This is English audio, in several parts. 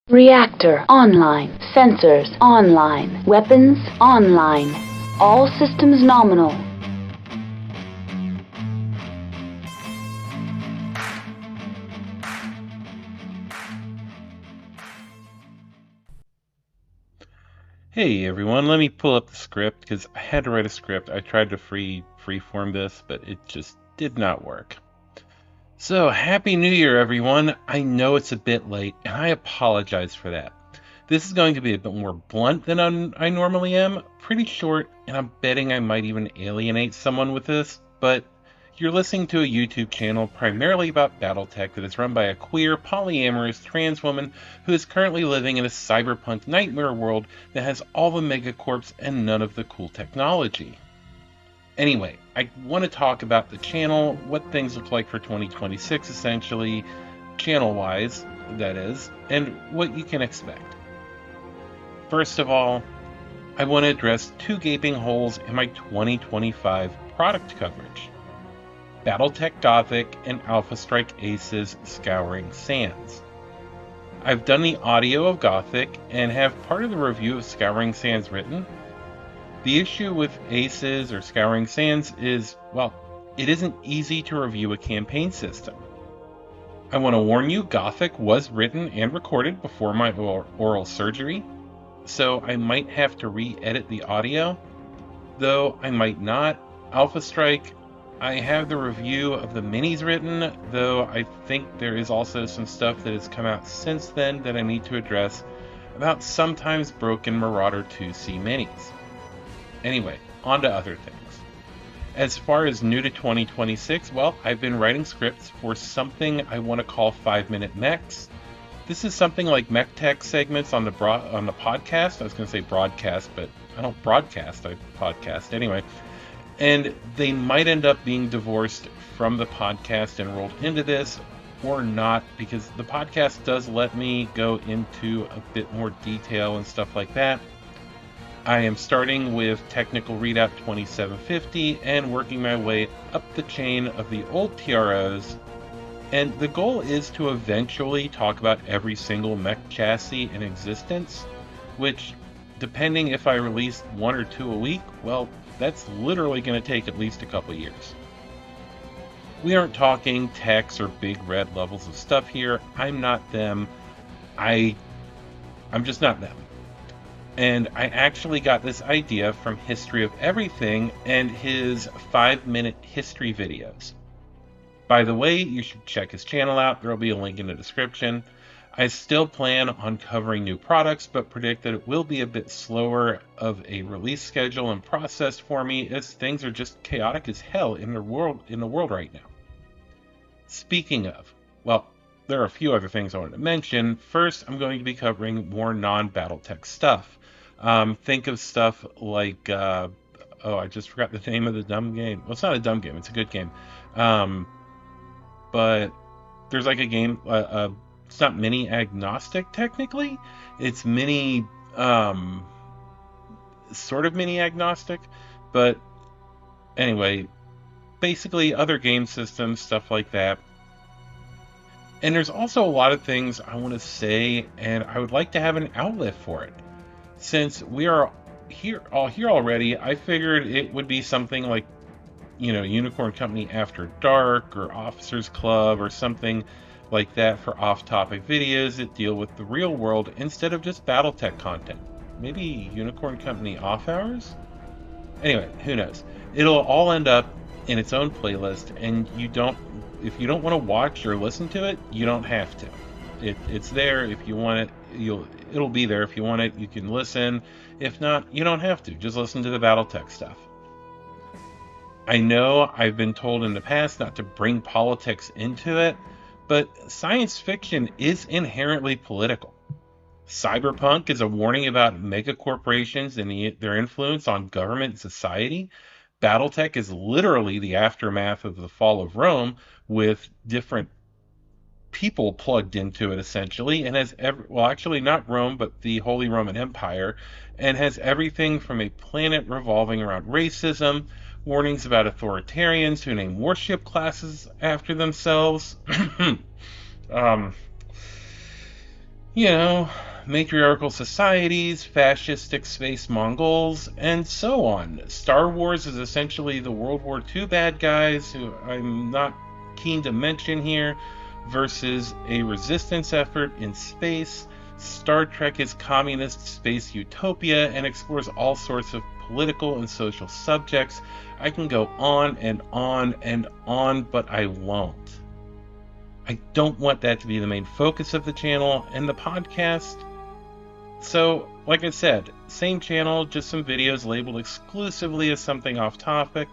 Reactor online. Sensors online. Weapons online. All systems nominal. Hey everyone, let me pull up the script because I had to write a script. I tried to freeform this, but it just did not work. So, Happy New Year everyone. I know it's a bit late and I apologize for that. This is going to be a bit more blunt than I normally am, pretty short, and I'm betting I might even alienate someone with this, but you're listening to a YouTube channel primarily about BattleTech that is run by a queer, polyamorous trans woman who is currently living in a cyberpunk nightmare world that has all the megacorps and none of the cool technology. Anyway, I want to talk about the channel, what things look like for 2026 essentially, channel-wise, that is, and what you can expect. First of all, I want to address two gaping holes in my 2025 product coverage. BattleTech Gothic and Alpha Strike Aces Scouring Sands. I've done the audio of Gothic and have part of the review of Scouring Sands written. The issue with Aces or Scouring Sands is, well, it isn't easy to review a campaign system. I want to warn you, Gothic was written and recorded before my oral surgery, so I might have to re-edit the audio, though I might not. Alpha Strike, I have the review of the minis written, though I think there is also some stuff that has come out since then that I need to address about sometimes broken Marauder 2C minis. Anyway, on to other things. As far as new to 2026, well, I've been writing scripts for something I want to call 5-minute Mechs. This is something like Mech segments on the podcast. I was going to say broadcast, but I don't broadcast, I podcast anyway. And they might end up being divorced from the podcast and rolled into this, or not, because the podcast does let me go into a bit more detail and stuff like that. I am starting with Technical Readout 2750 and working my way up the chain of the old TROs, and the goal is to eventually talk about every single mech chassis in existence, which, depending if I release 1 or 2 a week, well, that's literally going to take at least a couple years. We aren't talking techs or big red levels of stuff here. I'm not them. I'm just not them. And I actually got this idea from History of Everything and his 5-minute history videos. By the way, you should check his channel out. There will be a link in the description. I still plan on covering new products, but predict that it will be a bit slower of a release schedule and process for me, as things are just chaotic as hell in the world right now. Speaking of, well, there are a few other things I wanted to mention. First, I'm going to be covering more non-BattleTech stuff. Think of stuff like, I just forgot the name of the dumb game. Well, it's not a dumb game, it's a good game. But there's like a game, it's not mini agnostic technically. It's mini, sort of mini agnostic. But anyway, basically other game systems, stuff like that. And there's also a lot of things I want to say, and I would like to have an outlet for it. Since we are here already, I figured it would be something like, Unicorn Company After Dark or Officers Club or something like that for off-topic videos that deal with the real world instead of just BattleTech content. Maybe Unicorn Company Off Hours? Anyway, who knows? It'll all end up in its own playlist, and if you don't want to watch or listen to it, you don't have to. It's there. If you want it, it'll be there. If you want it, you can listen. If not, you don't have to. Just listen to the BattleTech stuff. I know I've been told in the past not to bring politics into it, but science fiction is inherently political. Cyberpunk is a warning about megacorporations and their influence on government and society. BattleTech is literally the aftermath of the fall of Rome, with different people plugged into it essentially, and has actually not Rome, but the Holy Roman Empire, and has everything from a planet revolving around racism, warnings about authoritarians who name warship classes after themselves. matriarchal societies, fascistic space Mongols, and so on. Star Wars is essentially the World War II bad guys, who I'm not keen to mention here, versus a resistance effort in space. Star Trek is communist space utopia and explores all sorts of political and social subjects. I can go on and on and on, but I won't. I don't want that to be the main focus of the channel and the podcast. So, like I said, same channel, just some videos labeled exclusively as something off topic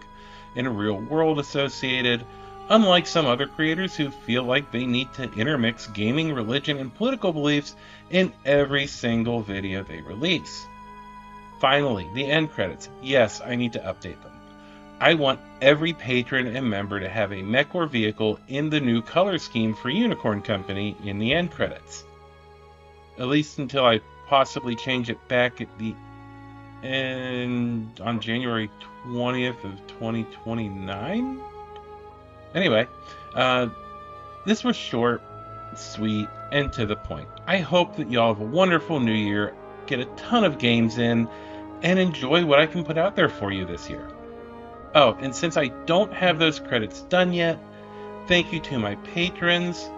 and a real world associated, unlike some other creators who feel like they need to intermix gaming, religion, and political beliefs in every single video they release. Finally, the end credits. Yes, I need to update them. I want every patron and member to have a mech or vehicle in the new color scheme for Unicorn Company in the end credits. At least until I possibly change it back at the end on January 20th of 2029? Anyway, this was short, sweet, and to the point. I hope that y'all have a wonderful new year, get a ton of games in, and enjoy what I can put out there for you this year. Oh, and since I don't have those credits done yet, thank you to my patrons.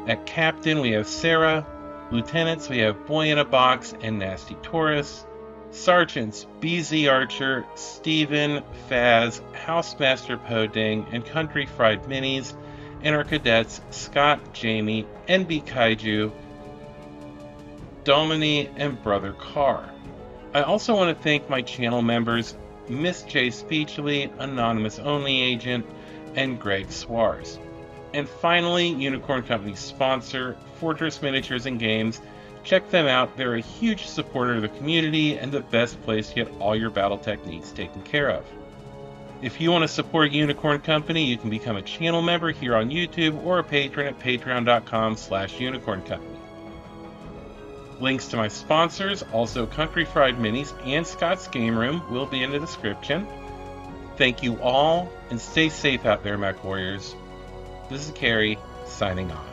At Captain, we have Sarah. Lieutenants, we have Boy in a Box and Nasty Taurus. Sergeants, BZ Archer, Steven, Faz, Housemaster Poding, and Country Fried Minis. And our cadets, Scott, Jamie, NB Kaiju, Domini, and Brother Carr. I also want to thank my channel members, Miss J. Speechly, Anonymous Only Agent, and Greg Swars. And finally, Unicorn Company's sponsor, Fortress Miniatures and Games. Check them out. They're a huge supporter of the community and the best place to get all your BattleTech needs taken care of. If you want to support Unicorn Company, you can become a channel member here on YouTube or a patron at patreon.com/unicorncompany. Links to my sponsors, also Country Fried Minis and Scott's Game Room, will be in the description. Thank you all, and stay safe out there, Mech Warriors. This is Carrie, signing off.